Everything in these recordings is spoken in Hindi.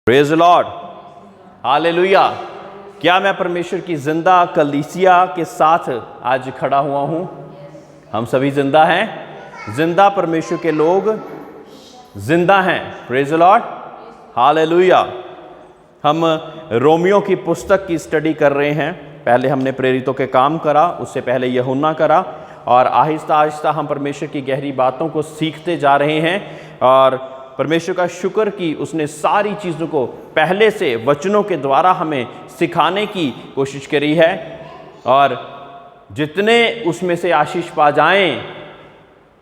Praise the Lord, hallelujah. क्या मैं परमेश्वर की जिंदा कलीसिया के साथ आज खड़ा हुआ हूं? हम सभी जिंदा हैं, जिंदा परमेश्वर के लोग जिंदा हैं। Praise the Lord, hallelujah. हम रोमियो की पुस्तक की स्टडी कर रहे हैं। पहले हमने प्रेरितों के काम करा, उससे पहले यूहन्ना करा, और आहिस्ता आहिस्ता हम परमेश्वर की गहरी बातों को सीखते जा रहे हैं। और परमेश्वर का शुक्र कि उसने सारी चीज़ों को पहले से वचनों के द्वारा हमें सिखाने की कोशिश करी है, और जितने उसमें से आशीष पा जाएं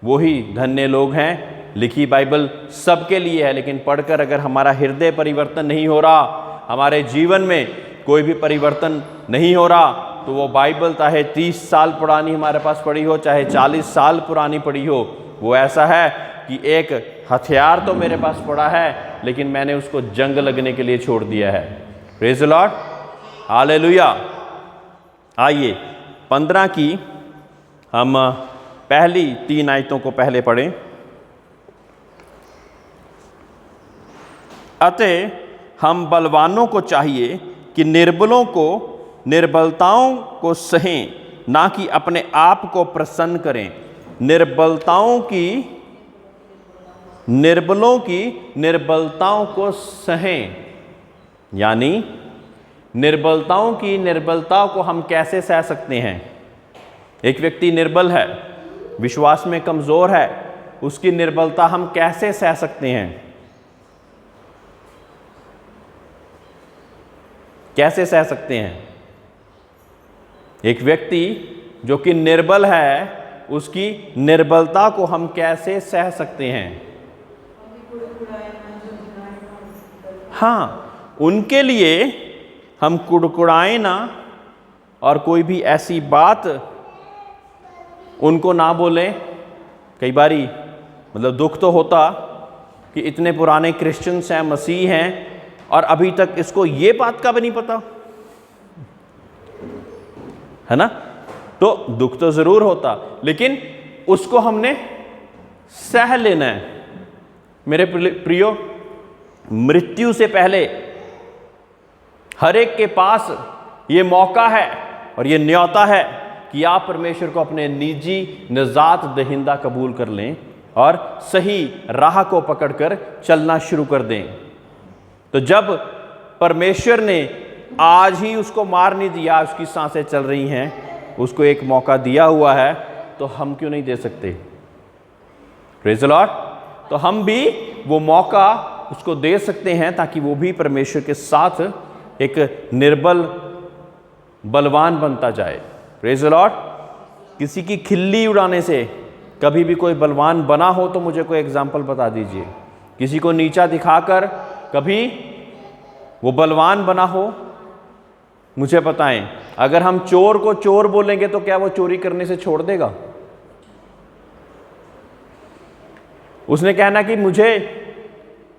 वही धन्य लोग हैं। लिखी बाइबल सबके लिए है, लेकिन पढ़कर अगर हमारा हृदय परिवर्तन नहीं हो रहा, हमारे जीवन में कोई भी परिवर्तन नहीं हो रहा, तो वो बाइबल चाहे 30 साल पुरानी हमारे पास पड़ी हो, चाहे 40 साल पुरानी पड़ी हो, वो ऐसा है कि एक हथियार तो मेरे पास पड़ा है, लेकिन मैंने उसको जंग लगने के लिए छोड़ दिया है। Praise the Lord, hallelujah. आइए 15 की हम पहली 3 आयतों को पहले पढ़ें। अतः हम बलवानों को चाहिए कि निर्बलों को निर्बलताओं को सहें, ना कि अपने आप को प्रसन्न करें। निर्बलों की निर्बलताओं को सहें, यानी निर्बलताओं की निर्बलताओं को हम कैसे सह सकते हैं? एक व्यक्ति निर्बल है, विश्वास में कमज़ोर है, उसकी निर्बलता हम कैसे सह सकते हैं? कैसे सह सकते हैं? एक व्यक्ति जो कि निर्बल है, उसकी निर्बलता को हम कैसे सह सकते हैं? हाँ, उनके लिए हम कुड़कुड़ाएं ना, और कोई भी ऐसी बात उनको ना बोलें। कई बारी मतलब दुख तो होता कि इतने पुराने क्रिश्चियंस हैं, मसीह हैं, और अभी तक इसको ये बात का भी नहीं पता, है ना? तो दुख तो जरूर होता, लेकिन उसको हमने सह लेना है। मेरे प्रियो, मृत्यु से पहले हर एक के पास ये मौका है और ये न्योता है कि आप परमेश्वर को अपने निजी निजात दहिंदा कबूल कर लें और सही राह को पकड़कर चलना शुरू कर दें। तो जब परमेश्वर ने आज ही उसको मार नहीं दिया, उसकी सांसें चल रही हैं, उसको एक मौका दिया हुआ है, तो हम क्यों नहीं दे सकते? Praise the Lord. तो हम भी वो मौका उसको दे सकते हैं, ताकि वो भी परमेश्वर के साथ एक निर्बल बलवान बनता जाए। Praise the Lord. किसी की खिल्ली उड़ाने से कभी भी कोई बलवान बना हो तो मुझे कोई एग्जाम्पल बता दीजिए। किसी को नीचा दिखाकर कभी वो बलवान बना हो, मुझे बताएं। अगर हम चोर को चोर बोलेंगे तो क्या वो चोरी करने से छोड़ देगा? उसने कहना कि मुझे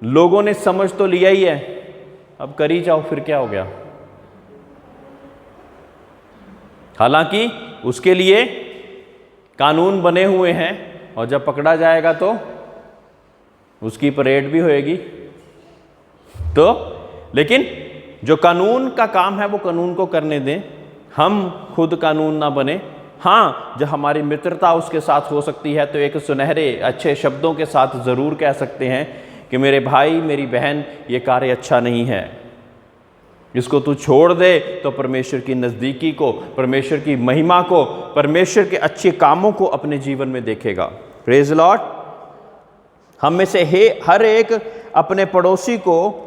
लोगों ने समझ तो लिया ही है, अब कर ही जाओ, फिर क्या हो गया? हालांकि उसके लिए कानून बने हुए हैं, और जब पकड़ा जाएगा तो उसकी परेड भी होएगी। तो लेकिन जो कानून का काम है वो कानून को करने दें, हम खुद कानून ना बने। हाँ, जब हमारी मित्रता उसके साथ हो सकती है तो एक सुनहरे अच्छे शब्दों के साथ ज़रूर कह सकते हैं कि मेरे भाई मेरी बहन, ये कार्य अच्छा नहीं है, इसको तू छोड़ दे, तो परमेश्वर की नज़दीकी को, परमेश्वर की महिमा को, परमेश्वर के अच्छे कामों को अपने जीवन में देखेगा। Praise the Lord. हम में से हर एक अपने पड़ोसी को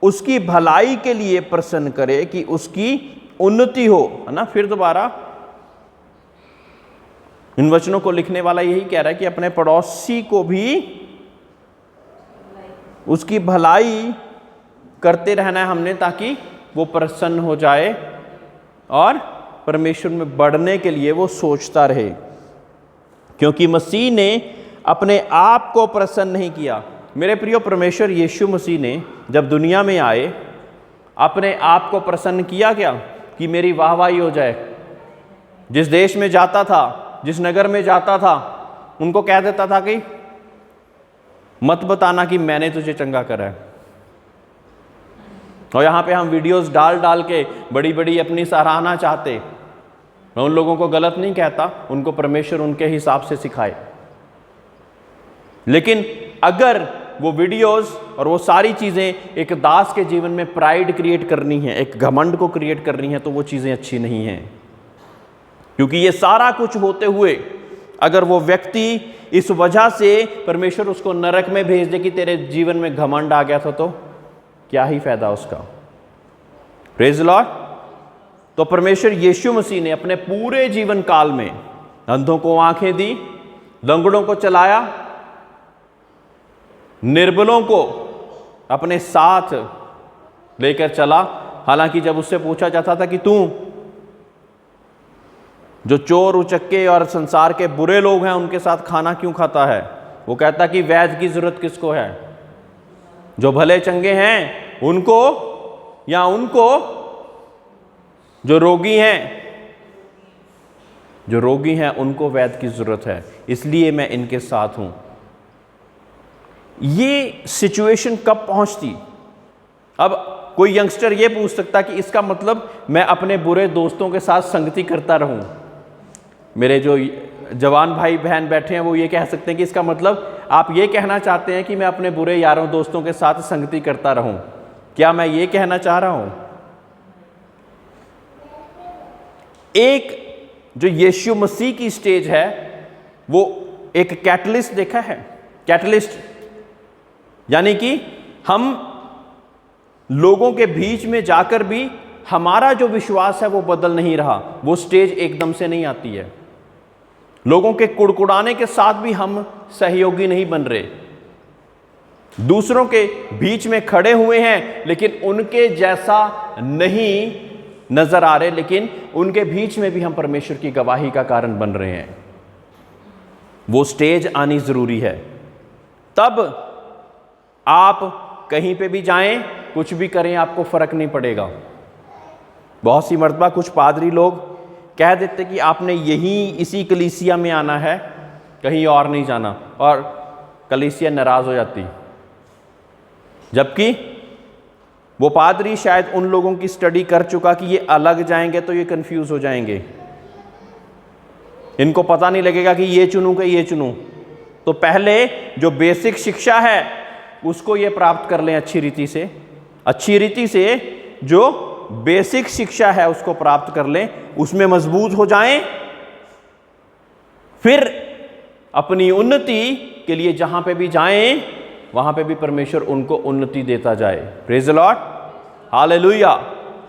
उसकी भलाई के लिए प्रसन्न करे कि उसकी उन्नति हो, है ना? फिर दोबारा इन वचनों को लिखने वाला यही कह रहा है कि अपने पड़ोसी को भी उसकी भलाई करते रहना है हमने, ताकि वो प्रसन्न हो जाए और परमेश्वर में बढ़ने के लिए वो सोचता रहे। क्योंकि मसीह ने अपने आप को प्रसन्न नहीं किया। मेरे प्रियो, परमेश्वर यीशु मसीह ने जब दुनिया में आए, अपने आप को प्रसन्न किया क्या? कि मेरी वाहवाही हो जाए। जिस देश में जाता था, जिस नगर में जाता था, उनको कह देता था कि मत बताना कि मैंने तुझे चंगा करा है। और यहाँ पे हम वीडियोस डाल डाल के बड़ी बड़ी अपनी सराहना चाहते। मैं उन लोगों को गलत नहीं कहता, उनको परमेश्वर उनके हिसाब से सिखाए। लेकिन अगर वो वीडियोस और वो सारी चीज़ें एक दास के जीवन में प्राइड क्रिएट करनी है, एक घमंड को क्रिएट करनी है, तो वो चीज़ें अच्छी नहीं हैं। क्योंकि ये सारा कुछ होते हुए अगर वो व्यक्ति इस वजह से परमेश्वर उसको नरक में भेज दे कि तेरे जीवन में घमंड आ गया था, तो क्या ही फायदा उसका। Praise the Lord. तो परमेश्वर यीशु मसीह ने अपने पूरे जीवन काल में अंधों को आंखें दी, लंगड़ों को चलाया, निर्बलों को अपने साथ लेकर चला। हालांकि जब उससे पूछा जाता था कि तू जो चोर उचक्के और संसार के बुरे लोग हैं उनके साथ खाना क्यों खाता है, वो कहता कि वैद्य की जरूरत किसको है, जो भले चंगे हैं उनको या उनको जो रोगी हैं उनको वैद्य की जरूरत है, इसलिए मैं इनके साथ हूं। ये सिचुएशन कब पहुंचती? अब कोई यंगस्टर ये पूछ सकता कि इसका मतलब मैं अपने बुरे दोस्तों के साथ संगति करता रहूं। मेरे जो जवान भाई बहन बैठे हैं वो ये कह सकते हैं कि इसका मतलब आप ये कहना चाहते हैं कि मैं अपने बुरे यारों दोस्तों के साथ संगति करता रहूं। क्या मैं ये कहना चाह रहा हूं? एक जो यीशु मसीह की स्टेज है वो एक कैटलिस्ट देखा है, कैटलिस्ट यानी कि हम लोगों के बीच में जाकर भी हमारा जो विश्वास है वो बदल नहीं रहा। वो स्टेज एकदम से नहीं आती है। लोगों के कुड़कुड़ाने के साथ भी हम सहयोगी नहीं बन रहे। दूसरों के बीच में खड़े हुए हैं लेकिन उनके जैसा नहीं नजर आ रहे, लेकिन उनके बीच में भी हम परमेश्वर की गवाही का कारण बन रहे हैं। वो स्टेज आनी जरूरी है। तब आप कहीं पे भी जाएं, कुछ भी करें, आपको फर्क नहीं पड़ेगा। बहुत सी मर्तबा कुछ पादरी लोग कह देते कि आपने यहीं इसी कलीसिया में आना है, कहीं और नहीं जाना, और कलीसिया नाराज हो जाती। जबकि वो पादरी शायद उन लोगों की स्टडी कर चुका कि ये अलग जाएंगे तो ये कंफ्यूज हो जाएंगे, इनको पता नहीं लगेगा कि ये चुनूं कि ये चुनूं। तो पहले जो बेसिक शिक्षा है उसको ये प्राप्त कर लें अच्छी रीति से जो बेसिक शिक्षा है उसको प्राप्त कर लें, उसमें मजबूत हो जाएं, फिर अपनी उन्नति के लिए जहां पे भी जाएं वहां पे भी परमेश्वर उनको उन्नति देता जाए। Praise the Lord, hallelujah,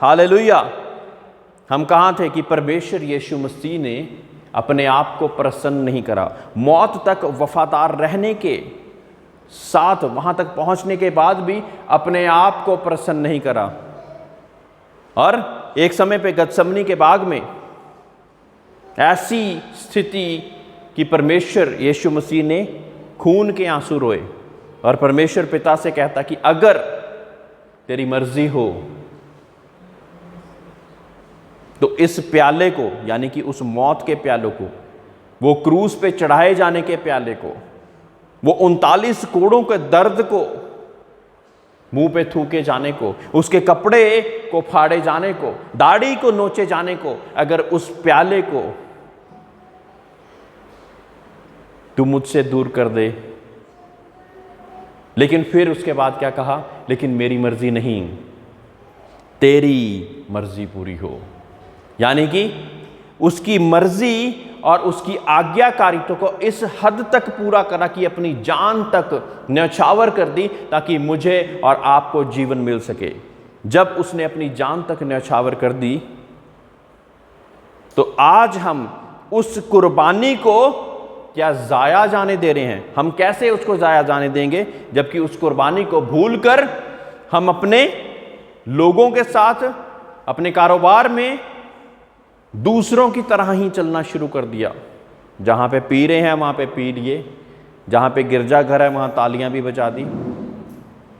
hallelujah. हम कहां थे कि परमेश्वर यीशु मसीह ने अपने आप को प्रसन्न नहीं करा। मौत तक वफादार रहने के साथ, वहां तक पहुंचने के बाद भी अपने आप को प्रसन्न नहीं करा। और एक समय पे गतसमनी के बाग में ऐसी स्थिति कि परमेश्वर यीशु मसीह ने खून के आंसू रोए और परमेश्वर पिता से कहता कि अगर तेरी मर्जी हो तो इस प्याले को, यानी कि उस मौत के प्यालों को, वो क्रूस पे चढ़ाए जाने के प्याले को, वो 39 कोड़ों के दर्द को, मुंह पे थूके जाने को, उसके कपड़े को फाड़े जाने को, दाढ़ी को नोचे जाने को, अगर उस प्याले को तू मुझसे दूर कर दे। लेकिन फिर उसके बाद क्या कहा? लेकिन मेरी मर्जी नहीं, तेरी मर्जी पूरी हो। यानी कि उसकी मर्जी और उसकी आज्ञाकारिता को इस हद तक पूरा करा कि अपनी जान तक न्यौछावर कर दी ताकि मुझे और आपको जीवन मिल सके। जब उसने अपनी जान तक न्यौछावर कर दी तो आज हम उस कुर्बानी को क्या जाया जाने दे रहे हैं? हम कैसे उसको जाया जाने देंगे जबकि उस कुर्बानी को भूलकर हम अपने लोगों के साथ, अपने कारोबार में दूसरों की तरह ही चलना शुरू कर दिया। जहां पे पी रहे हैं वहां पे पी लिए, जहां पे गिरजाघर है वहां तालियां भी बजा दी,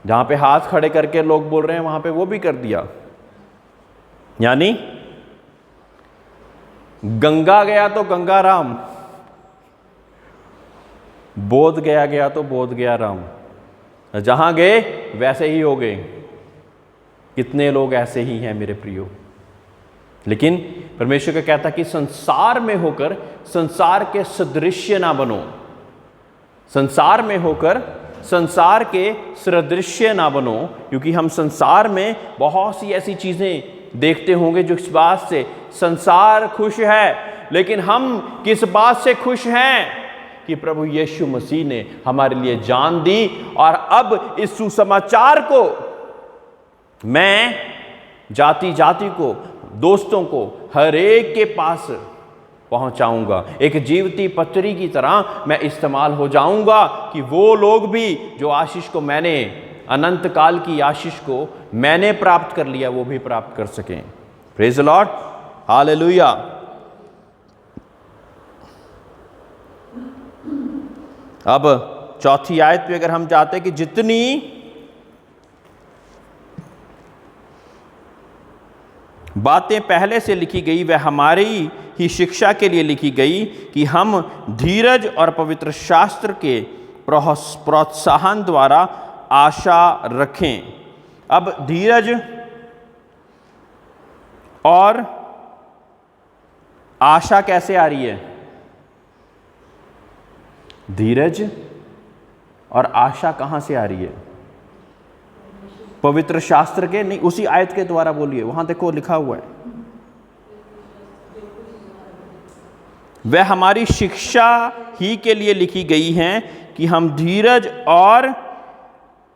जहां पे हाथ खड़े करके लोग बोल रहे हैं वहां पे वो भी कर दिया। यानी गंगा गया तो गंगा राम, बोध गया तो बोध गया राम। जहां गए वैसे ही हो गए। कितने लोग ऐसे ही हैं मेरे प्रियो। लेकिन परमेश्वर का कहता कि संसार में होकर संसार के सदृश्य ना बनो, संसार में होकर संसार के सदृश्य ना बनो, क्योंकि हम संसार में बहुत सी ऐसी चीजें देखते होंगे जो इस बात से संसार खुश है, लेकिन हम किस बात से खुश हैं कि प्रभु यीशु मसीह ने हमारे लिए जान दी और अब इस सुसमाचार को मैं जाति जाति को, दोस्तों को, हर एक के पास पहुंचाऊंगा। एक जीवती पत्री की तरह मैं इस्तेमाल हो जाऊंगा कि वो लोग भी जो आशीष को मैंने, अनंत काल की आशीष को मैंने प्राप्त कर लिया, वो भी प्राप्त कर सकें। Praise the Lord, hallelujah. अब चौथी आयत पे अगर हम जाते हैं कि जितनी बातें पहले से लिखी गई वह हमारी ही शिक्षा के लिए लिखी गई कि हम धीरज और पवित्र शास्त्र के प्रोत्साहन द्वारा आशा रखें। अब धीरज और आशा कैसे आ रही है? धीरज और आशा कहां से आ रही है? पवित्र शास्त्र के नहीं, उसी आयत के द्वारा बोलिए, वहां देखो लिखा हुआ है, वह हमारी शिक्षा ही के लिए लिखी गई हैं कि हम धीरज और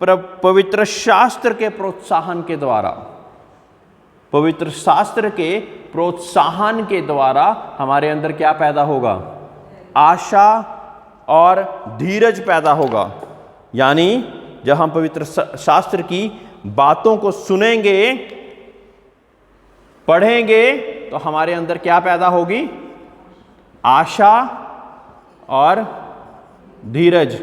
पवित्र शास्त्र के प्रोत्साहन के द्वारा, पवित्र शास्त्र के प्रोत्साहन के द्वारा हमारे अंदर क्या पैदा होगा? आशा और धीरज पैदा होगा। यानी जब हम पवित्र शास्त्र की बातों को सुनेंगे, पढ़ेंगे, तो हमारे अंदर क्या पैदा होगी? आशा और धीरज।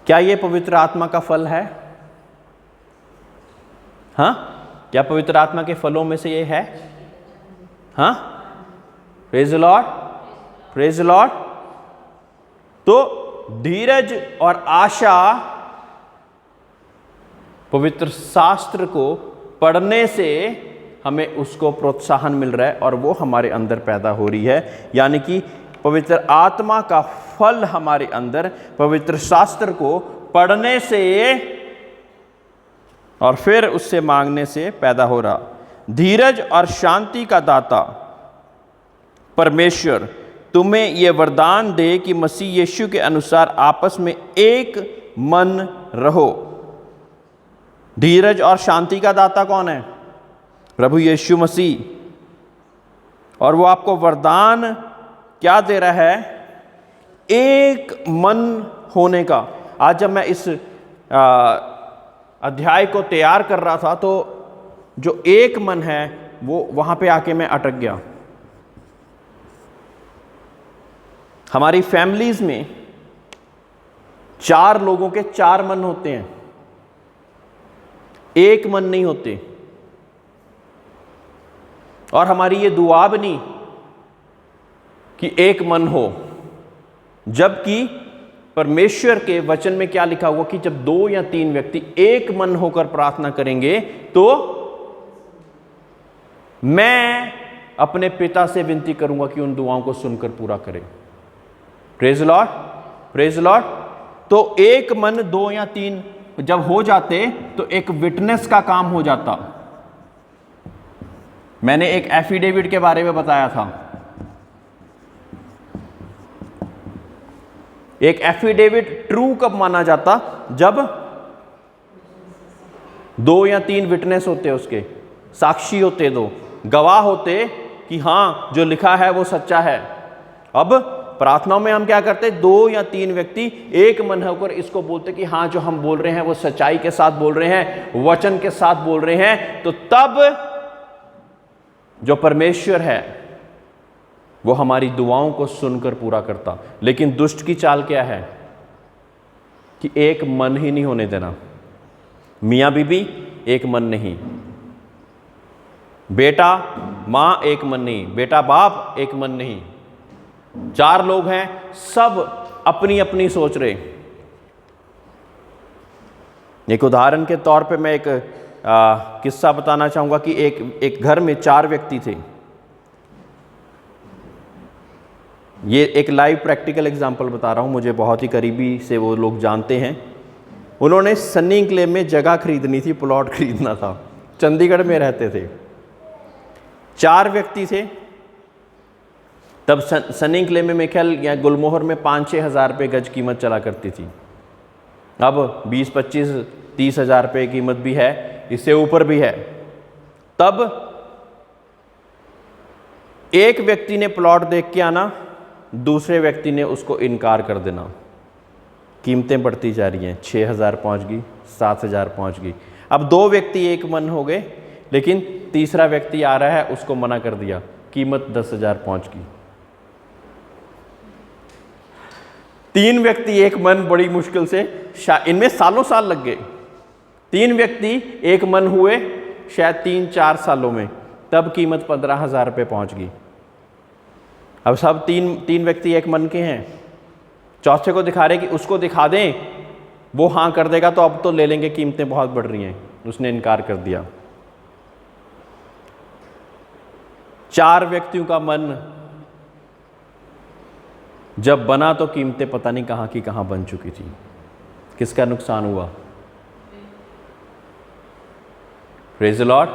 क्या ये पवित्र आत्मा का फल है? हाँ, क्या पवित्र आत्मा के फलों में से ये है? हाँ, praise the lord, praise the Lord. तो धीरज और आशा पवित्र शास्त्र को पढ़ने से हमें उसको प्रोत्साहन मिल रहा है और वो हमारे अंदर पैदा हो रही है। यानी कि पवित्र आत्मा का फल हमारे अंदर पवित्र शास्त्र को पढ़ने से और फिर उससे मांगने से पैदा हो रहा। धीरज और शांति का दाता परमेश्वर तुम्हें यह वरदान दे कि मसीह यीशु के अनुसार आपस में एक मन रहो। धीरज और शांति का दाता कौन है? प्रभु यीशु मसीह। और वो आपको वरदान क्या दे रहा है? एक मन होने का। आज जब मैं इस अध्याय को तैयार कर रहा था तो जो एक मन है वो वहां पे आके मैं अटक गया। हमारी फैमिलीज में 4 लोगों के 4 मन होते हैं, एक मन नहीं होते। और हमारी ये दुआ भी नहीं कि एक मन हो, जबकि परमेश्वर के वचन में क्या लिखा हुआ कि जब 2 या 3 व्यक्ति एक मन होकर प्रार्थना करेंगे तो मैं अपने पिता से विनती करूंगा कि उन दुआओं को सुनकर पूरा करें। Praise Lord, praise Lord. तो एक मन 2 या 3 जब हो जाते तो एक विटनेस का काम हो जाता। मैंने एक एफिडेविट के बारे में बताया था। एक एफिडेविट ट्रू कब माना जाता? जब 2 या 3 विटनेस होते, उसके साक्षी होते, 2 गवाह होते कि हां जो लिखा है वो सच्चा है। अब प्रार्थनाओं में हम क्या करते? 2 या 3 व्यक्ति एक मन होकर इसको बोलते कि हाँ जो हम बोल रहे हैं वो सच्चाई के साथ बोल रहे हैं, वचन के साथ बोल रहे हैं। तो तब जो परमेश्वर है वो हमारी दुआओं को सुनकर पूरा करता। लेकिन दुष्ट की चाल क्या है कि एक मन ही नहीं होने देना। मियाँ बीबी एक मन नहीं, बेटा माँ एक मन नहीं, बेटा बाप एक मन नहीं, 4 लोग हैं, सब अपनी अपनी सोच रहे। एक उदाहरण के तौर पे मैं एक किस्सा बताना चाहूँगा कि एक घर में 4 व्यक्ति थे। ये एक लाइव प्रैक्टिकल एग्जांपल बता रहा हूँ, मुझे बहुत ही करीबी से वो लोग जानते हैं। उन्होंने सन्नी इंक्लेव में जगह खरीदनी थी, प्लॉट खरीदना था, चंडीगढ़ में रहते थे, 4 व्यक्ति थे। तब सन्नी इंक्लेव में मेरे ख्याल या गुलमोहर में 5-6 हज़ार रुपये गज कीमत चला करती थी। अब 20-25-30 हज़ार रुपये कीमत भी है, इससे ऊपर भी है। तब एक व्यक्ति ने प्लॉट देख के आना, दूसरे व्यक्ति ने उसको इनकार कर देना। कीमतें बढ़ती जा रही हैं, 6,000 पहुंच गई, 7,000 पहुंच गई। अब 2 व्यक्ति एक मन हो गए, लेकिन तीसरा व्यक्ति आ रहा है, उसको मना कर दिया, कीमत 10,000 पहुंच गई। 3 व्यक्ति एक मन, बड़ी मुश्किल से, इनमें सालों साल लग गए। 3 व्यक्ति एक मन हुए, शायद 3-4 सालों में, तब कीमत 15,000 रुपये पहुंच गई। अब सब तीन व्यक्ति एक मन के हैं, चौथे को दिखा रहे कि उसको दिखा दें, वो हाँ कर देगा तो अब तो ले लेंगे, कीमतें बहुत बढ़ रही हैं। उसने इनकार कर दिया। 4 व्यक्तियों का मन जब बना तो कीमतें पता नहीं कहाँ की कहाँ बन चुकी थी। किसका नुकसान हुआ? Praise the Lord.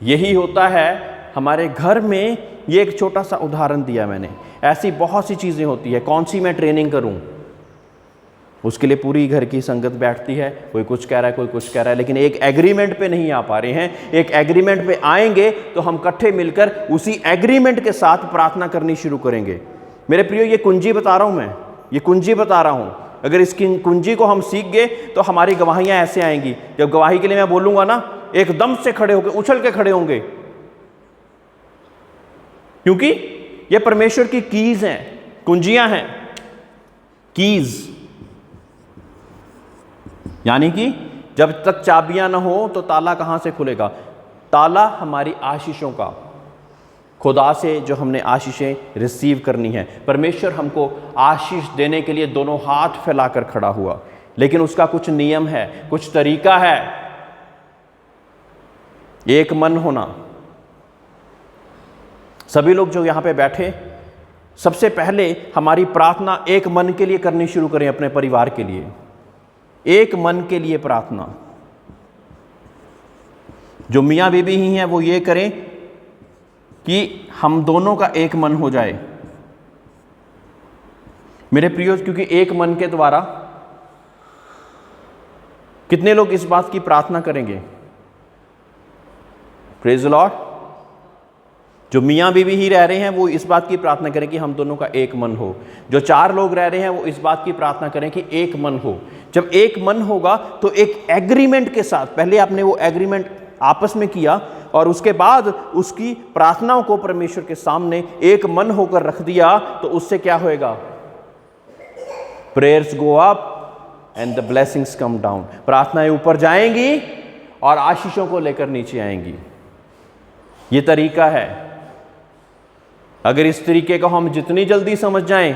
यही होता है हमारे घर में। ये एक छोटा सा उदाहरण दिया मैंने, ऐसी बहुत सी चीज़ें होती है। कौन सी मैं ट्रेनिंग करूं, उसके लिए पूरी घर की संगत बैठती है, कोई कुछ कह रहा है, कोई कुछ कह रहा है, लेकिन एक एग्रीमेंट पे नहीं आ पा रहे हैं। एक एग्रीमेंट पे आएंगे तो हम इकट्ठे मिलकर उसी एग्रीमेंट के साथ प्रार्थना करनी शुरू करेंगे। मेरे प्रियो, ये कुंजी बता रहा हूं मैं, ये कुंजी बता रहा हूं। अगर इस कुंजी को हम सीख गए तो हमारी गवाहियां ऐसे आएंगी। जब गवाही के लिए मैं बोलूंगा ना, एकदम से खड़े होकर, उछल के खड़े होंगे, क्योंकि ये परमेश्वर की कीज हैं, कुंजियां हैं। कीज यानी कि जब तक चाबियां ना हो तो ताला कहां से खुलेगा? ताला हमारी आशीषों का, खुदा से जो हमने आशीषें रिसीव करनी है। परमेश्वर हमको आशीष देने के लिए दोनों हाथ फैलाकर खड़ा हुआ, लेकिन उसका कुछ नियम है, कुछ तरीका है। एक मन होना। सभी लोग जो यहां पे बैठे, सबसे पहले हमारी प्रार्थना एक मन के लिए करनी शुरू करें, अपने परिवार के लिए। एक मन के लिए प्रार्थना। जो मियाँ बीबी ही हैं वो ये करें कि हम दोनों का एक मन हो जाए। मेरे प्रियो, क्योंकि एक मन के द्वारा कितने लोग इस बात की प्रार्थना करेंगे? Praise the Lord. जो मियाँ बीवी ही रह रहे हैं वो इस बात की प्रार्थना करें कि हम दोनों का एक मन हो। जो 4 लोग रह रहे हैं वो इस बात की प्रार्थना करें कि एक मन हो। जब एक मन होगा तो एक एग्रीमेंट के साथ, पहले आपने वो एग्रीमेंट आपस में किया और उसके बाद उसकी प्रार्थनाओं को परमेश्वर के सामने एक मन होकर रख दिया, तो उससे क्या होएगा? Prayers go up and the blessings come down. प्रार्थनाएं ऊपर जाएंगी और आशीषों को लेकर नीचे आएंगी। ये तरीका है। अगर इस तरीके को हम जितनी जल्दी समझ जाएं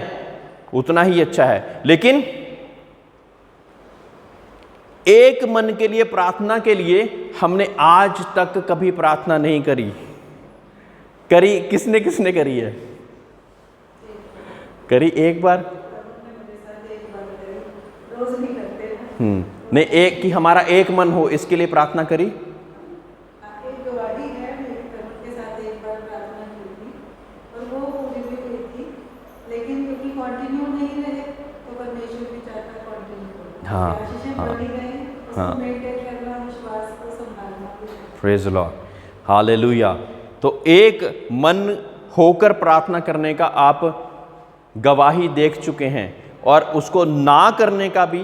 उतना ही अच्छा है। लेकिन एक मन के लिए प्रार्थना के लिए हमने आज तक कभी प्रार्थना नहीं करी। किसने किसने करी है? करी एक बार? नहीं, एक कि हमारा एक मन हो, इसके लिए प्रार्थना करी। हाँ हाँ हाँ, प्रेज़ द लॉर्ड, हालेलुया। तो एक मन होकर प्रार्थना करने का आप गवाही देख चुके हैं और उसको ना करने का भी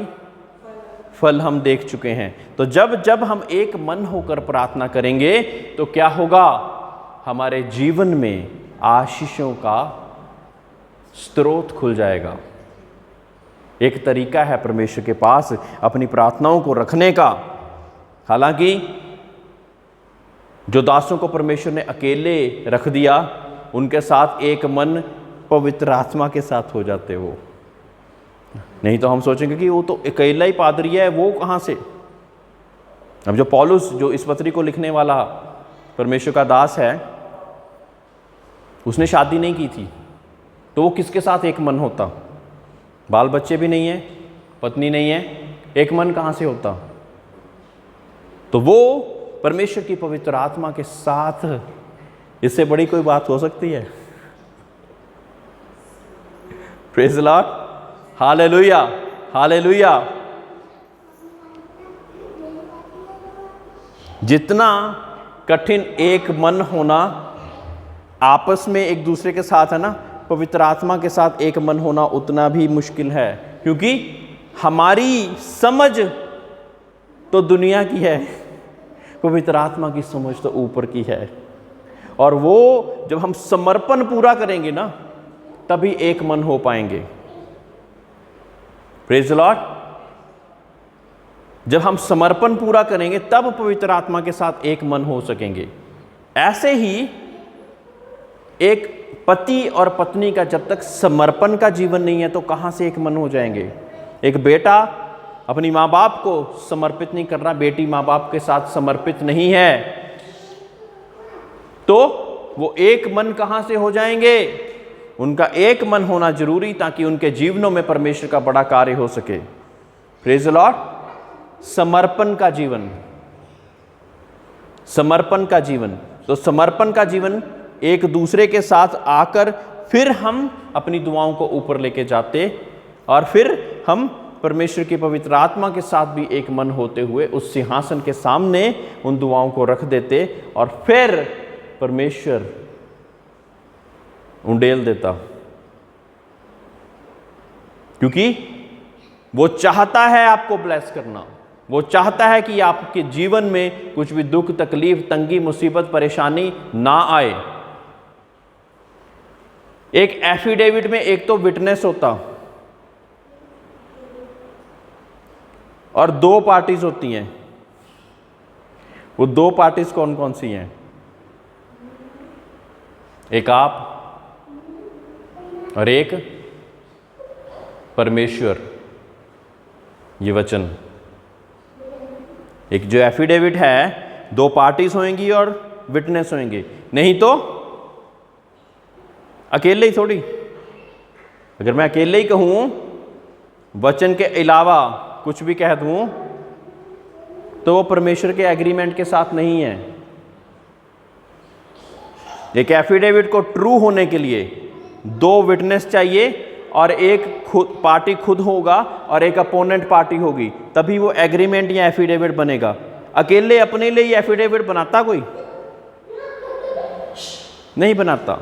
फल हम देख चुके हैं। तो जब हम एक मन होकर प्रार्थना करेंगे तो क्या होगा? हमारे जीवन में आशीषों का स्रोत खुल जाएगा। एक तरीका है परमेश्वर के पास अपनी प्रार्थनाओं को रखने का। हालांकि जो दासों को परमेश्वर ने अकेले रख दिया, उनके साथ एक मन पवित्र आत्मा के साथ हो जाते हो। नहीं तो हम सोचेंगे कि वो तो अकेला ही पादरी है, वो कहाँ से। अब जो पौलुस, जो इस पत्री को लिखने वाला परमेश्वर का दास है, उसने शादी नहीं की थी, तो वो किसके साथ एक मन होता? बाल बच्चे भी नहीं है, पत्नी नहीं है, एक मन कहाँ से होता? तो वो परमेश्वर की पवित्र आत्मा के साथ, इससे बड़ी कोई बात हो सकती है? Praise the Lord, hallelujah, hallelujah. जितना कठिन एक मन होना, आपस में एक दूसरे के साथ है ना, पवित्र आत्मा के साथ एक मन होना उतना भी मुश्किल है, क्योंकि हमारी समझ तो दुनिया की है, पवित्र आत्मा की समझ तो ऊपर की है। और वो जब हम समर्पण पूरा करेंगे ना, तभी एक मन हो पाएंगे। Praise the Lord. जब हम समर्पण पूरा करेंगे तब पवित्र आत्मा के साथ एक मन हो सकेंगे। ऐसे ही एक पति और पत्नी का जब तक समर्पण का जीवन नहीं है तो कहां से एक मन हो जाएंगे। एक बेटा अपनी माँ बाप को समर्पित नहीं कर रहा, बेटी माँ बाप के साथ समर्पित नहीं है, तो वो एक मन कहां से हो जाएंगे? उनका एक मन होना जरूरी, ताकि उनके जीवनों में परमेश्वर का बड़ा कार्य हो सके। Praise the Lord. समर्पण का जीवन, समर्पण का जीवन, तो समर्पण का जीवन एक दूसरे के साथ आकर फिर हम अपनी दुआओं को ऊपर लेके जाते, और फिर हम परमेश्वर की पवित्र आत्मा के साथ भी एक मन होते हुए उस सिंहासन के सामने उन दुआओं को रख देते, और फिर परमेश्वर उंडेल देता, क्योंकि वो चाहता है आपको ब्लेस करना। वो चाहता है कि आपके जीवन में कुछ भी दुख, तकलीफ, तंगी, मुसीबत, परेशानी ना आए। एक एफिडेविट में एक तो विटनेस होता और दो पार्टीज होती हैं। वो दो पार्टीज कौन कौन सी हैं? एक आप और एक परमेश्वर। ये वचन, एक जो एफिडेविट है, दो पार्टीज होंगी और विटनेस होंगे, नहीं तो अकेले ही थोड़ी। अगर मैं अकेले ही कहूं, वचन के अलावा कुछ भी कह दूं, तो वो परमेश्वर के एग्रीमेंट के साथ नहीं है। एक एफिडेविट को ट्रू होने के लिए दो विटनेस चाहिए, और एक खुद पार्टी खुद होगा और एक अपोनेंट पार्टी होगी, तभी वो एग्रीमेंट या एफिडेविट बनेगा। अकेले अपने लिए एफिडेविट बनाता कोई नहीं बनाता।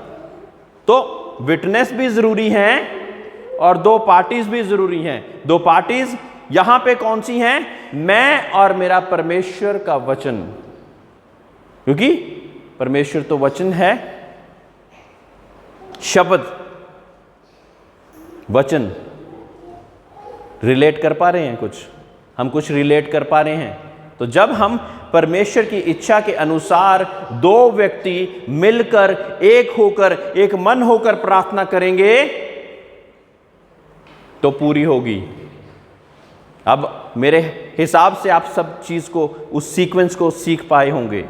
तो विटनेस भी जरूरी है और दो पार्टीज भी जरूरी हैं। दो पार्टीज यहां पे कौन सी हैं? मैं और मेरा परमेश्वर का वचन, क्योंकि परमेश्वर तो वचन है, शब्द, वचन। रिलेट कर पा रहे हैं? कुछ हम कुछ रिलेट कर पा रहे हैं। तो जब हम परमेश्वर की इच्छा के अनुसार दो व्यक्ति मिलकर, एक होकर, एक मन होकर प्रार्थना करेंगे तो पूरी होगी। अब मेरे हिसाब से आप सब चीज को, उस सीक्वेंस को सीख पाए होंगे।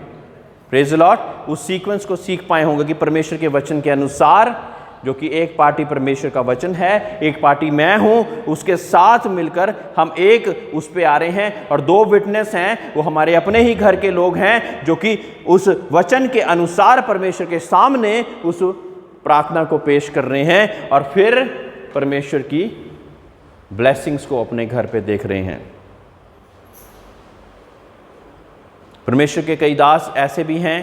Praise the Lord. उस सीक्वेंस को सीख पाए होंगे कि परमेश्वर के वचन के अनुसार, जो कि एक पार्टी परमेश्वर का वचन है, एक पार्टी मैं हूं, उसके साथ मिलकर हम एक उस पे आ रहे हैं। और दो विटनेस हैं, वो हमारे अपने ही घर के लोग हैं, जो कि उस वचन के अनुसार परमेश्वर के सामने उस प्रार्थना को पेश कर रहे हैं, और फिर परमेश्वर की ब्लेसिंग्स को अपने घर पे देख रहे हैं। परमेश्वर के कई दास ऐसे भी हैं,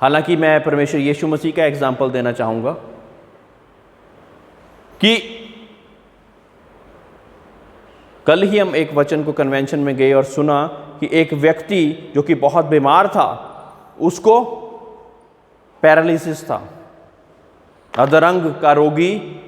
हालांकि मैं परमेश्वर यीशु मसीह का एग्जाम्पल देना चाहूंगा कि कल ही हम एक वचन को कन्वेंशन में गए और सुना कि एक व्यक्ति जो कि बहुत बीमार था, उसको पैरालिसिस था, अधरंग का रोगी,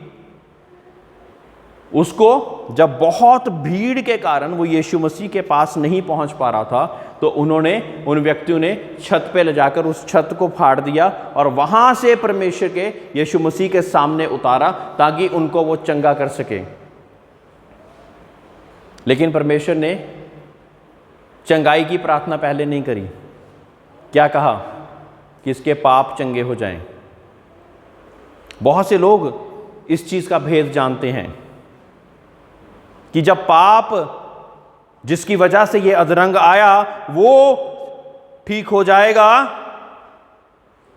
उसको जब बहुत भीड़ के कारण वो यीशु मसीह के पास नहीं पहुंच पा रहा था, तो उन व्यक्तियों ने छत पे ले जाकर उस छत को फाड़ दिया और वहां से परमेश्वर के यीशु मसीह के सामने उतारा ताकि उनको वो चंगा कर सके। लेकिन परमेश्वर ने चंगाई की प्रार्थना पहले नहीं करी। क्या कहा? कि इसके पाप चंगे हो जाएं। बहुत से लोग इस चीज का भेद जानते हैं कि जब पाप जिसकी वजह से ये अधरंग आया वो ठीक हो जाएगा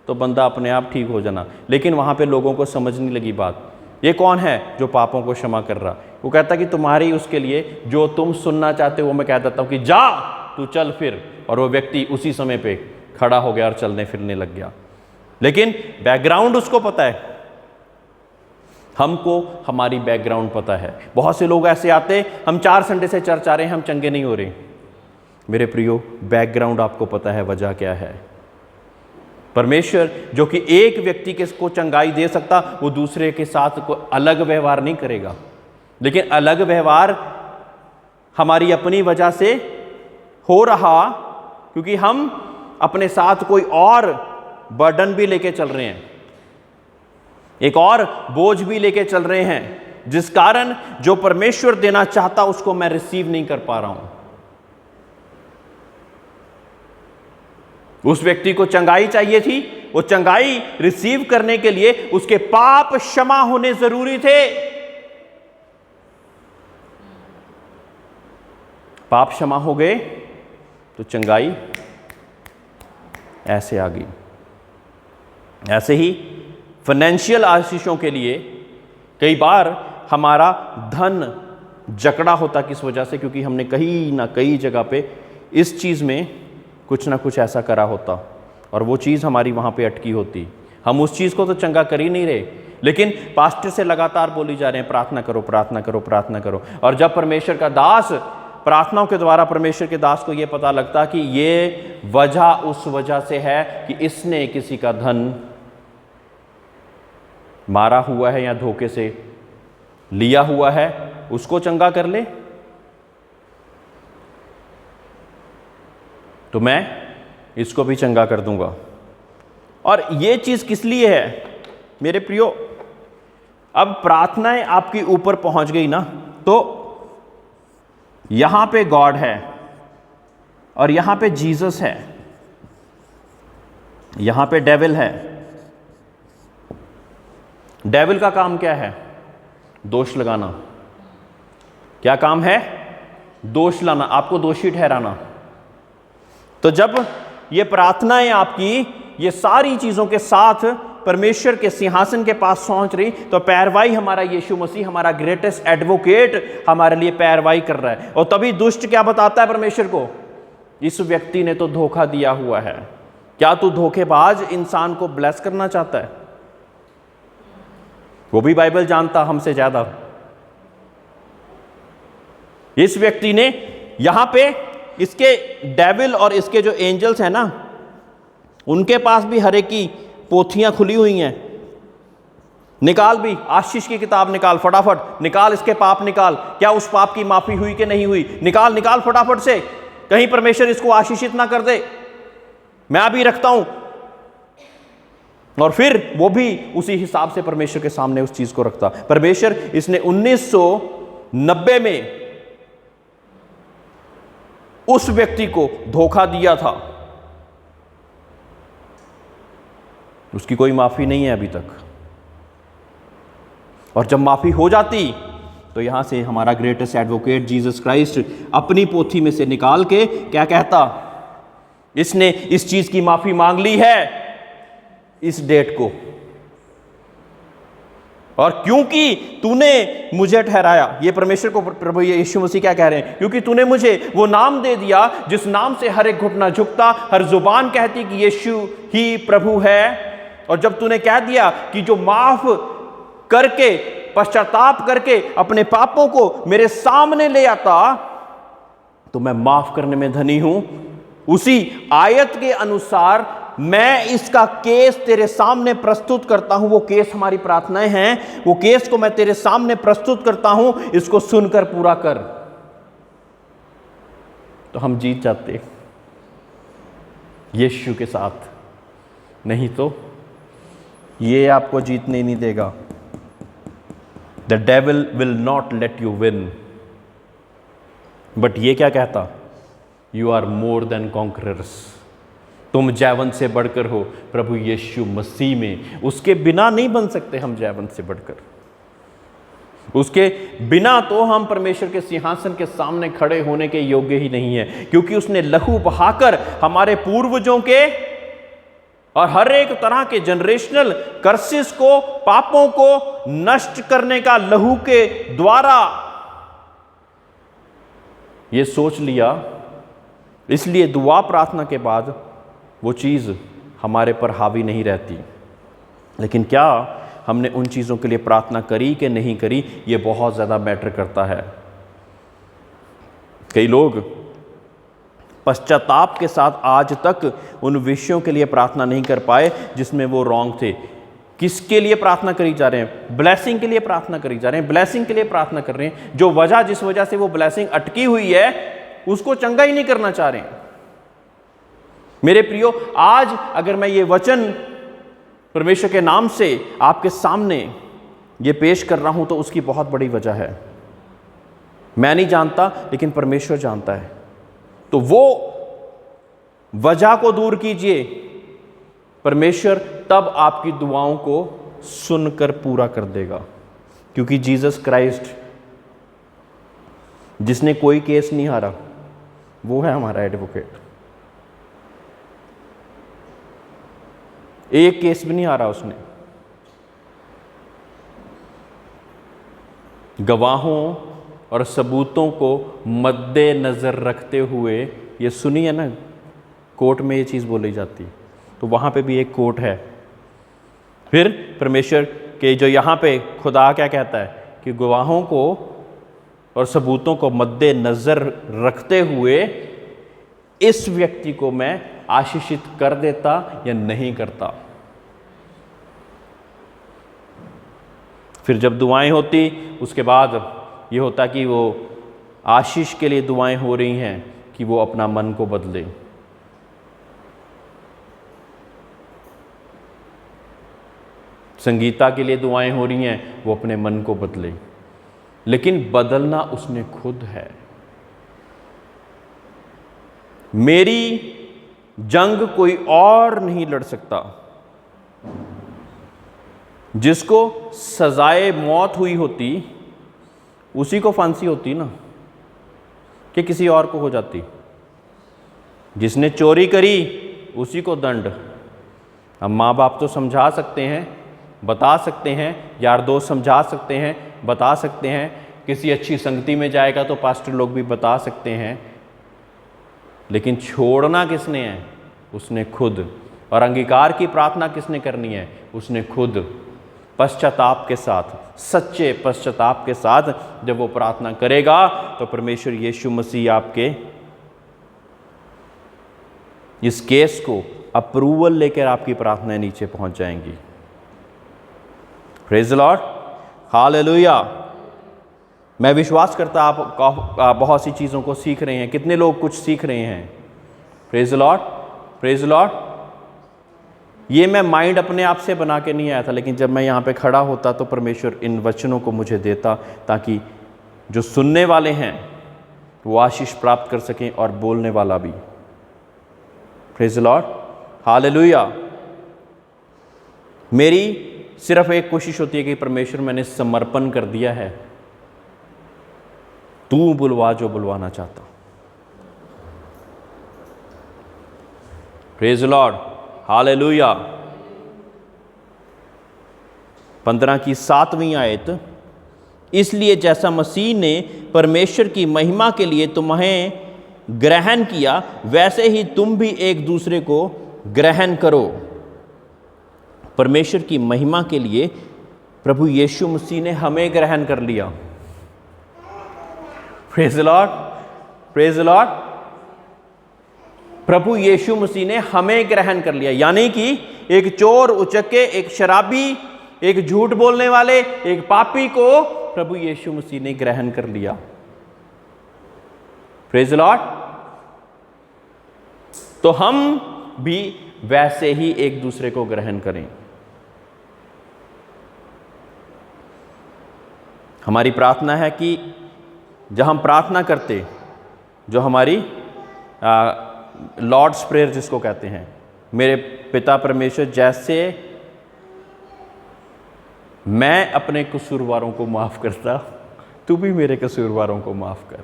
तो बंदा अपने आप ठीक हो जाना। लेकिन वहां पे लोगों को समझ नहीं लगी बात। ये कौन है जो पापों को क्षमा कर रहा? वो कहता कि तुम्हारी उसके लिए जो तुम सुनना चाहते हो वो मैं कह देता हूं कि जा तू चल फिर। और वो व्यक्ति उसी समय पे खड़ा हो गया और चलने फिरने लग गया। लेकिन बैकग्राउंड उसको पता है, हमको हमारी बैकग्राउंड पता है। बहुत से लोग ऐसे आते, हम 4 संडे से चर्च आ रहे हैं, हम चंगे नहीं हो रहे। मेरे प्रियो, बैकग्राउंड आपको पता है, वजह क्या है। परमेश्वर जो कि एक व्यक्ति के को चंगाई दे सकता, वो दूसरे के साथ कोई अलग व्यवहार नहीं करेगा। लेकिन अलग व्यवहार हमारी अपनी वजह से हो रहा, क्योंकि हम अपने साथ कोई और बर्डन भी लेके चल रहे हैं, एक और बोझ भी लेके चल रहे हैं, जिस कारण जो परमेश्वर देना चाहता उसको मैं रिसीव नहीं कर पा रहा हूं। उस व्यक्ति को चंगाई चाहिए थी, वो चंगाई रिसीव करने के लिए उसके पाप क्षमा होने जरूरी थे। पाप क्षमा हो गए तो चंगाई ऐसे आ गई। ऐसे ही फाइनेंशियल आशीषों के लिए कई बार हमारा धन जकड़ा होता, किस वजह से? क्योंकि हमने कहीं ना कई जगह पे इस चीज़ में कुछ ना कुछ ऐसा करा होता और वो चीज़ हमारी वहाँ पे अटकी होती। हम उस चीज़ को तो चंगा कर ही नहीं रहे, लेकिन पास्टर से लगातार बोली जा रहे हैं प्रार्थना करो, प्रार्थना करो, प्रार्थना करो। और जब परमेश्वर का दास प्रार्थनाओं के द्वारा परमेश्वर के दास को ये पता लगता कि ये वजह उस वजह से है कि इसने किसी का धन मारा हुआ है या धोखे से लिया हुआ है, उसको चंगा कर ले, तो मैं इसको भी चंगा कर दूंगा। और ये चीज किस लिए है मेरे प्रियो? अब प्रार्थनाएं आपके ऊपर पहुंच गई ना, तो यहां पे गॉड है और यहां पे जीसस है, यहां पे डेविल है। डेविल का काम क्या है? दोष लगाना। क्या काम है? दोष लाना, आपको दोषी ठहराना। तो जब ये प्रार्थनाएं आपकी ये सारी चीजों के साथ परमेश्वर के सिंहासन के पास पहुंच रही, तो पैरवाई हमारा यीशु मसीह, हमारा ग्रेटेस्ट एडवोकेट हमारे लिए पैरवाई कर रहा है। और तभी दुष्ट क्या बताता है परमेश्वर को? इस व्यक्ति ने तो धोखा दिया हुआ है। क्या तू धोखेबाज इंसान को ब्लेस करना चाहता है? वो भी बाइबल जानता हमसे ज्यादा। इस व्यक्ति ने यहां पे इसके डेविल और इसके जो एंजल्स हैं ना, उनके पास भी हर एक की पोथियां खुली हुई हैं। निकाल भी, आशीष की किताब निकाल, फटाफट निकाल, इसके पाप निकाल। क्या उस पाप की माफी हुई कि नहीं हुई? निकाल निकाल फटाफट से, कहीं परमेश्वर इसको आशीषित ना कर दे, मैं अभी रखता हूं। और फिर वो भी उसी हिसाब से परमेश्वर के सामने उस चीज को रखता। परमेश्वर इसने 1990 में उस व्यक्ति को धोखा दिया था, उसकी कोई माफी नहीं है अभी तक। और जब माफी हो जाती तो यहां से हमारा ग्रेटेस्ट एडवोकेट जीसस क्राइस्ट अपनी पोथी में से निकाल के क्या कहता? इसने इस चीज की माफी मांग ली है इस डेट को, और क्योंकि तूने मुझे ठहराया, ये परमेश्वर को प्रभु यीशु मसीह क्या कह रहे हैं? क्योंकि तूने मुझे वो नाम दे दिया जिस नाम से हर एक घुटना झुकता, हर जुबान कहती कि यीशु ही प्रभु है। और जब तूने कह दिया कि जो माफ करके, पश्चाताप करके अपने पापों को मेरे सामने ले आता, तो मैं माफ करने में धनी हूं। उसी आयत के अनुसार मैं इसका केस तेरे सामने प्रस्तुत करता हूं। वो केस हमारी प्रार्थनाएं हैं, वो केस को मैं तेरे सामने प्रस्तुत करता हूं, इसको सुनकर पूरा कर। तो हम जीत जाते यीशु के साथ, नहीं तो ये आपको जीतने नहीं देगा। The devil will not let you win. But ये क्या कहता? You are more than conquerors. तुम जयवंत से बढ़कर हो प्रभु यीशु मसीह में। उसके बिना नहीं बन सकते हम जयवंत से बढ़कर। उसके बिना तो हम परमेश्वर के सिंहासन के सामने खड़े होने के योग्य ही नहीं है, क्योंकि उसने लहू बहाकर हमारे पूर्वजों के और हर एक तरह के जनरेशनल कर्सेस को, पापों को नष्ट करने का लहू के द्वारा ये सोच लिया। इसलिए दुआ प्रार्थना के बाद वो चीज़ हमारे पर हावी नहीं रहती। लेकिन क्या हमने उन चीज़ों के लिए प्रार्थना करी कि नहीं करी, ये बहुत ज़्यादा मैटर करता है। कई लोग पश्चाताप के साथ आज तक उन विषयों के लिए प्रार्थना नहीं कर पाए जिसमें वो रॉन्ग थे। किसके लिए प्रार्थना करी जा रहे हैं? ब्लेसिंग के लिए प्रार्थना करी जा रहे हैं, ब्लेसिंग के लिए प्रार्थना कर रहे हैं। जो वजह, जिस वजह से वो ब्लेसिंग अटकी हुई है, उसको चंगा ही नहीं करना चाह रहे हैं। मेरे प्रियो, आज अगर मैं ये वचन परमेश्वर के नाम से आपके सामने ये पेश कर रहा हूं तो उसकी बहुत बड़ी वजह है। मैं नहीं जानता, लेकिन परमेश्वर जानता है। तो वो वजह को दूर कीजिए, परमेश्वर तब आपकी दुआओं को सुनकर पूरा कर देगा। क्योंकि जीसस क्राइस्ट, जिसने कोई केस नहीं हारा, वो है हमारा एडवोकेट। एक केस भी नहीं हारा उसने। गवाहों और सबूतों को मद्देनजर रखते हुए, ये सुनी है ना, कोर्ट में ये चीज़ बोली जाती, तो वहाँ पे भी एक कोर्ट है। फिर परमेश्वर के जो यहाँ पे खुदा क्या कहता है कि गवाहों को और सबूतों को मद्देनजर रखते हुए इस व्यक्ति को मैं आशीषित कर देता या नहीं करता। फिर जब दुआएं होती, उसके बाद ये होता कि वो आशीष के लिए दुआएं हो रही हैं कि वो अपना मन को बदले। संगीता के लिए दुआएं हो रही हैं, वो अपने मन को बदले। लेकिन बदलना उसने खुद है। मेरी जंग कोई और नहीं लड़ सकता। जिसको सजाए मौत हुई होती, उसी को फांसी होती ना, कि किसी और को हो जाती। जिसने चोरी करी उसी को दंड। अब माँ बाप तो समझा सकते हैं, बता सकते हैं, यार दोस्त समझा सकते हैं, बता सकते हैं, किसी अच्छी संगति में जाएगा तो पास्टर लोग भी बता सकते हैं, लेकिन छोड़ना किसने है? उसने खुद। और अंगीकार की प्रार्थना किसने करनी है? उसने खुद। पश्चाताप के साथ, सच्चे पश्चाताप के साथ जब वो प्रार्थना करेगा तो परमेश्वर यीशु मसीह आपके इस केस को अप्रूवल लेकर आपकी प्रार्थनाएं नीचे पहुंच जाएंगी। Praise the Lord, hallelujah. मैं विश्वास करता आप बहुत सी चीज़ों को सीख रहे हैं। कितने लोग कुछ सीख रहे हैं? Praise the lord, praise the Lord. ये मैं माइंड अपने आप से बना के नहीं आया था, लेकिन जब मैं यहाँ पे खड़ा होता तो परमेश्वर इन वचनों को मुझे देता ताकि जो सुनने वाले हैं वो आशीष प्राप्त कर सकें और बोलने वाला भी। Praise the Lord, hallelujah. मेरी सिर्फ एक कोशिश होती है कि परमेश्वर, मैंने समर्पण कर दिया है, तू बुलवा जो बुलवाना चाहता। Praise the Lord, hallelujah. 15 की 7वीं आयत, इसलिए जैसा मसीह ने परमेश्वर की महिमा के लिए तुम्हें ग्रहण किया, वैसे ही तुम भी एक दूसरे को ग्रहण करो। परमेश्वर की महिमा के लिए प्रभु यीशु मसीह ने हमें ग्रहण कर लिया। Praise the lord, praise the lord. प्रभु यीशु मसीह ने हमें ग्रहण कर लिया। यानी कि एक चोर, उचक्के, एक शराबी, एक झूठ बोलने वाले, एक पापी को प्रभु यीशु मसीह ने ग्रहण कर लिया। Praise the Lord. तो हम भी वैसे ही एक दूसरे को ग्रहण करें। हमारी प्रार्थना है कि जब हम प्रार्थना करते, जो हमारी लॉर्ड्स प्रेयर जिसको कहते हैं, मेरे पिता परमेश्वर, जैसे मैं अपने कसूरवारों को माफ़ करता, तू भी मेरे कसूरवारों को माफ़ कर।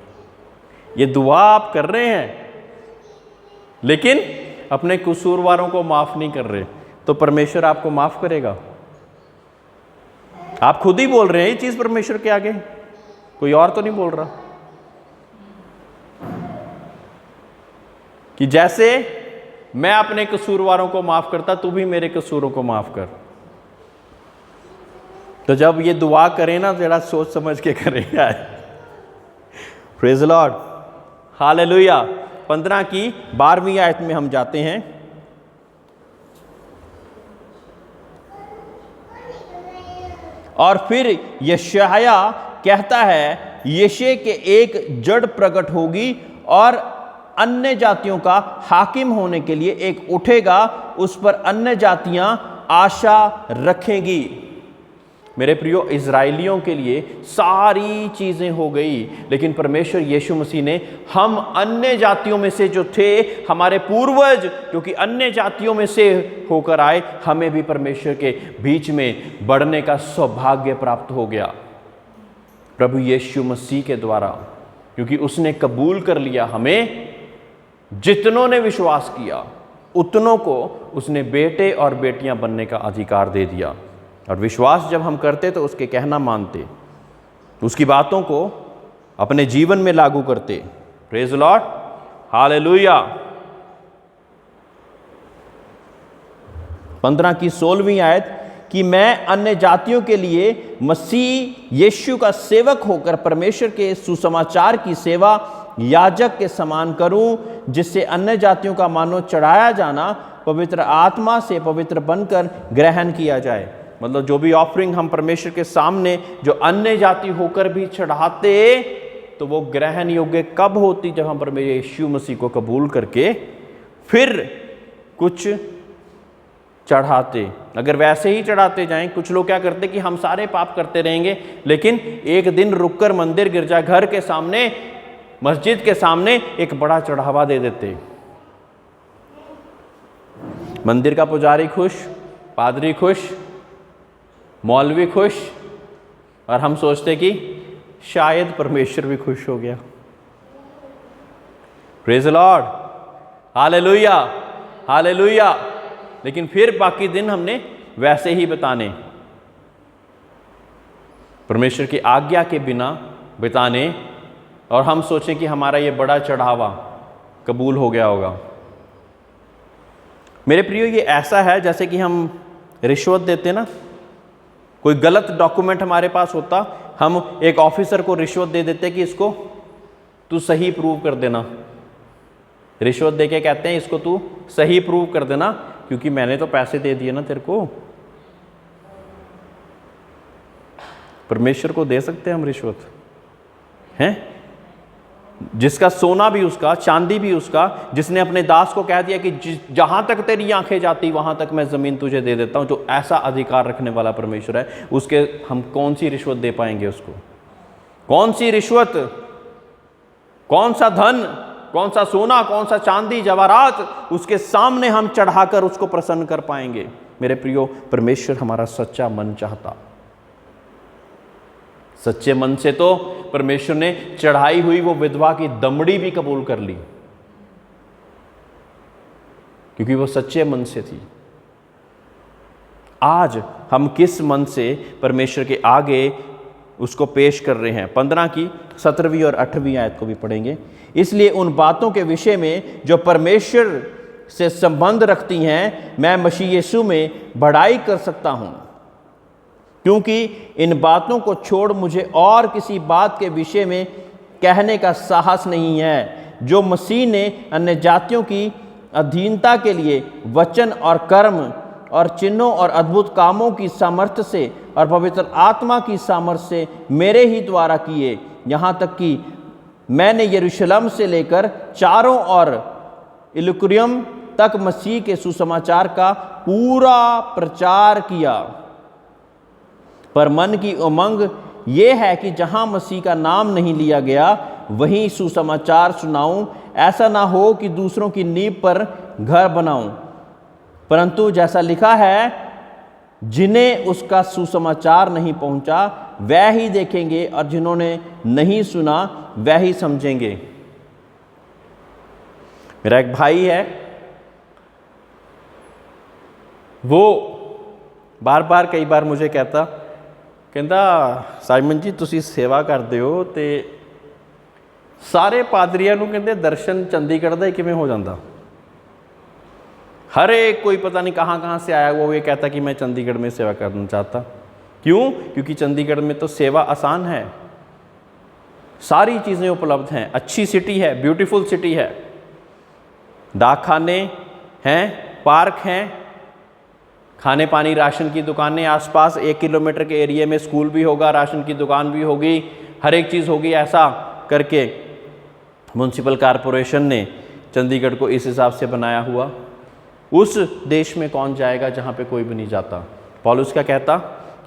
ये दुआ आप कर रहे हैं, लेकिन अपने कसूरवारों को माफ़ नहीं कर रहे, तो परमेश्वर आपको माफ़ करेगा? आप खुद ही बोल रहे हैं ये चीज़ परमेश्वर के आगे, कोई और तो नहीं बोल रहा। कि जैसे मैं अपने कसूरवारों को माफ़ करता, तू भी मेरे कसूरों को माफ़ कर। तो जब ये दुआ करें ना, जरा सोच समझ के करें यार। Praise the Lord, hallelujah. 15 की 12वीं आयत में हम जाते हैं। और फिर यशाया कहता है, यशे के एक जड़ प्रकट होगी और अन्य जातियों का हाकिम होने के लिए एक उठेगा, उस पर अन्य जातियां आशा रखेंगी। मेरे प्रियो, इजराइलियों के लिए सारी चीज़ें हो गई, लेकिन परमेश्वर यीशु मसीह ने हम अन्य जातियों में से जो थे, हमारे पूर्वज जो कि अन्य जातियों में से होकर आए, हमें भी परमेश्वर के बीच में बढ़ने का सौभाग्य प्राप्त हो गया प्रभु यीशु मसीह के द्वारा, क्योंकि उसने कबूल कर लिया हमें। जितनों ने विश्वास किया उतनों को उसने बेटे और बेटियां बनने का अधिकार दे दिया। और विश्वास जब हम करते तो उसके कहना मानते, उसकी बातों को अपने जीवन में लागू करते। Praise the Lord, hallelujah. 15 की 16वीं आयत कि मैं अन्य जातियों के लिए मसीह यीशु का सेवक होकर परमेश्वर के सुसमाचार की सेवा याजक के समान करूं, जिससे अन्य जातियों का मानो चढ़ाया जाना पवित्र आत्मा से पवित्र बनकर ग्रहण किया जाए। मतलब जो भी ऑफरिंग हम परमेश्वर के सामने जो अन्य जाति होकर भी चढ़ाते, तो वो ग्रहण योग्य कब होती? जब हम परमेश्वर यीशु मसीह को कबूल करके फिर कुछ चढ़ाते। अगर वैसे ही चढ़ाते जाएं, कुछ लोग क्या करते कि हम सारे पाप करते रहेंगे, लेकिन एक दिन रुककर मंदिर गिरजाघर के सामने, मस्जिद के सामने एक बड़ा चढ़ावा दे देते। मंदिर का पुजारी खुश, पादरी खुश, मौलवी खुश, और हम सोचते कि शायद परमेश्वर भी खुश हो गया। Praise the Lord, hallelujah, hallelujah. लेकिन फिर बाकी दिन हमने वैसे ही बिताने, परमेश्वर की आज्ञा के बिना बिताने, और हम सोचें कि हमारा ये बड़ा चढ़ावा कबूल हो गया होगा। मेरे प्रियो, ये ऐसा है जैसे कि हम रिश्वत देते ना। कोई गलत डॉक्यूमेंट हमारे पास होता, हम एक ऑफिसर को रिश्वत दे देते कि इसको तू सही प्रूव कर देना। रिश्वत देके कहते हैं इसको तू सही प्रूव कर देना, क्योंकि मैंने तो पैसे दे दिए ना तेरे को। परमेश्वर को दे सकते हैं हम रिश्वत? हैं? जिसका सोना भी उसका, चांदी भी उसका, जिसने अपने दास को कह दिया कि जहां तक तेरी आंखें जाती वहां तक मैं जमीन तुझे दे देता हूं, जो ऐसा अधिकार रखने वाला परमेश्वर है, उसके हम कौन सी रिश्वत दे पाएंगे उसको? कौन सी रिश्वत, कौन सा धन, कौन सा सोना, कौन सा चांदी जवाहरात उसके सामने हम चढ़ाकर उसको प्रसन्न कर पाएंगे? मेरे प्रियो, परमेश्वर हमारा सच्चा मन चाहता। सच्चे मन से तो परमेश्वर ने चढ़ाई हुई वो विधवा की दमड़ी भी कबूल कर ली, क्योंकि वो सच्चे मन से थी। आज हम किस मन से परमेश्वर के आगे उसको पेश कर रहे हैं? 15 की 17वीं और 18वीं आयत को भी पढ़ेंगे। इसलिए उन बातों के विषय में जो परमेश्वर से संबंध रखती हैं, मैं मसीह यीशु में बढ़ाई कर सकता हूं, क्योंकि इन बातों को छोड़ मुझे और किसी बात के विषय में कहने का साहस नहीं है। जो मसीह ने अन्य जातियों की अधीनता के लिए वचन और कर्म और चिन्हों और अद्भुत कामों की सामर्थ्य से और पवित्र आत्मा की सामर्थ्य से मेरे ही द्वारा किए, यहाँ तक कि मैंने यरूशलेम से लेकर चारों ओर इल्लुरियम तक मसीह के सुसमाचार का पूरा प्रचार किया। पर मन की उमंग ये है कि जहां मसीह का नाम नहीं लिया गया वहीं सुसमाचार सुनाऊं, ऐसा ना हो कि दूसरों की नींव पर घर बनाऊं। परंतु जैसा लिखा है, जिन्हें उसका सुसमाचार नहीं पहुंचा वह ही देखेंगे और जिन्होंने नहीं सुना वह ही समझेंगे। मेरा एक भाई है, वो बार बार कई बार मुझे कहता साइमन जी तुसी सेवा करते हो तो सारे पादरियां नूं कहते दर्शन चंडीगढ़ का ही किवें हो जाता। हर एक कोई पता नहीं कहाँ से आया वो ये कहता कि मैं चंडीगढ़ में सेवा करना चाहता। क्यों? क्योंकि चंडीगढ़ में तो सेवा आसान है, सारी चीज़ें उपलब्ध हैं, अच्छी सिटी है, ब्यूटीफुल सिटी है, डाकखाने हैं, पार्क हैं, खाने पानी राशन की दुकानें आसपास 1 किलोमीटर के एरिया में स्कूल भी होगा, राशन की दुकान भी होगी, हर एक चीज़ होगी। ऐसा करके म्युनिसिपल कॉरपोरेशन ने चंडीगढ़ को इस हिसाब से बनाया हुआ। उस देश में कौन जाएगा जहाँ पे कोई भी नहीं जाता। पौलुस क्या कहता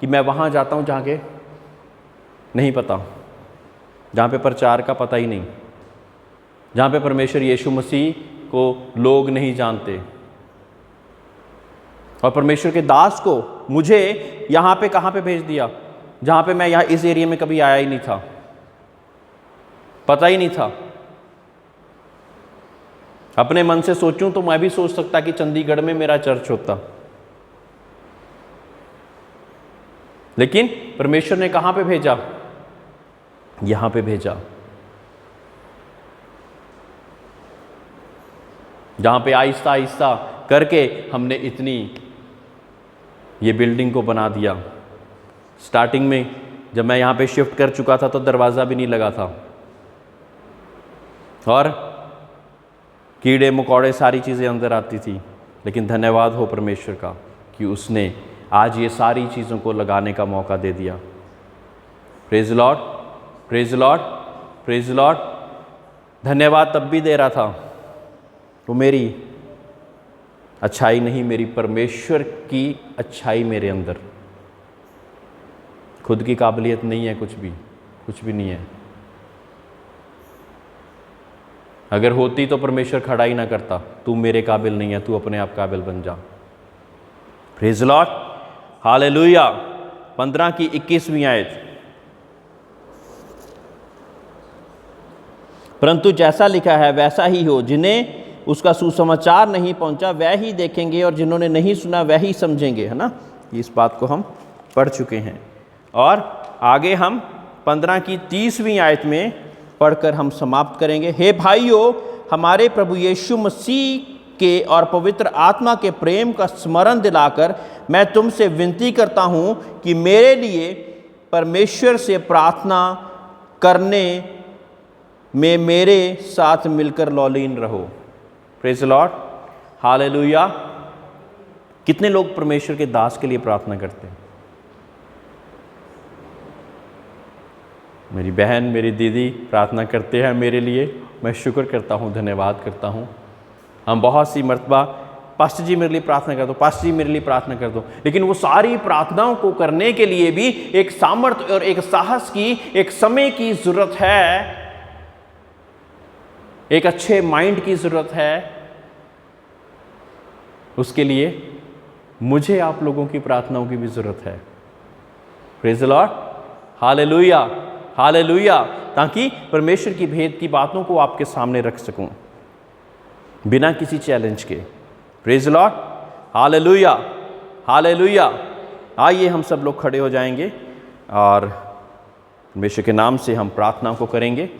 कि मैं वहाँ जाता हूँ जहाँ के नहीं पता, जहाँ पे प्रचार का पता ही नहीं, जहाँ पे परमेश्वर यीशु मसीह को लोग नहीं जानते। और परमेश्वर के दास को मुझे यहाँ पे कहाँ पे भेज दिया, जहाँ पे मैं यहाँ इस एरिया में कभी आया ही नहीं था, पता ही नहीं था। अपने मन से सोचूं तो मैं भी सोच सकता कि चंडीगढ़ में मेरा चर्च होता, लेकिन परमेश्वर ने कहाँ पे भेजा? यहाँ पे भेजा, जहाँ पे आहिस्ता आहिस्ता करके हमने इतनी ये बिल्डिंग को बना दिया। स्टार्टिंग में जब मैं यहाँ पे शिफ्ट कर चुका था तो दरवाज़ा भी नहीं लगा था और कीड़े मकोड़े सारी चीज़ें अंदर आती थी, लेकिन धन्यवाद हो परमेश्वर का कि उसने आज ये सारी चीज़ों को लगाने का मौका दे दिया। Praise Lord, praise Lord, praise Lord. धन्यवाद तब भी दे रहा था, वो मेरी अच्छाई नहीं, मेरी परमेश्वर की अच्छाई मेरे अंदर, खुद की काबिलियत नहीं है, कुछ भी नहीं है। अगर होती तो परमेश्वर खड़ा ही ना करता, तू मेरे काबिल नहीं है, तू अपने आप काबिल बन जा। Praise Lord, hallelujah. 15 की 21वीं आयत। परंतु जैसा लिखा है वैसा ही हो, जिन्हें उसका सुसमाचार नहीं पहुंचा वह ही देखेंगे और जिन्होंने नहीं सुना वह ही समझेंगे, है ना। इस बात को हम पढ़ चुके हैं और आगे हम 15 की 30वीं आयत में पढ़कर हम समाप्त करेंगे। हे भाइयों, हमारे प्रभु यीशु मसीह के और पवित्र आत्मा के प्रेम का स्मरण दिलाकर मैं तुमसे विनती करता हूँ कि मेरे लिए परमेश्वर से प्रार्थना करने में मेरे साथ मिलकर लौलीन रहो। Praise Lord, hallelujah. कितने लोग परमेश्वर के दास के लिए प्रार्थना करते हैं? मेरी बहन, मेरी दीदी प्रार्थना करते हैं मेरे लिए, मैं शुक्र करता हूँ, धन्यवाद करता हूँ। हम बहुत सी मर्तबा पास्टर जी मेरे लिए प्रार्थना कर दो, पास्टर जी मेरे लिए प्रार्थना कर दो, लेकिन वो सारी प्रार्थनाओं को करने के लिए भी एक सामर्थ्य और एक साहस की, एक समय की ज़रूरत है, एक अच्छे माइंड की ज़रूरत है। उसके लिए मुझे आप लोगों की प्रार्थनाओं की भी ज़रूरत है। Praise the Lord, hallelujah, hallelujah. ताकि परमेश्वर की भेद की बातों को आपके सामने रख सकूं बिना किसी चैलेंज के। Praise the Lord, hallelujah, hallelujah. आइए हम सब लोग खड़े हो जाएंगे और परमेश्वर के नाम से हम प्रार्थना को करेंगे।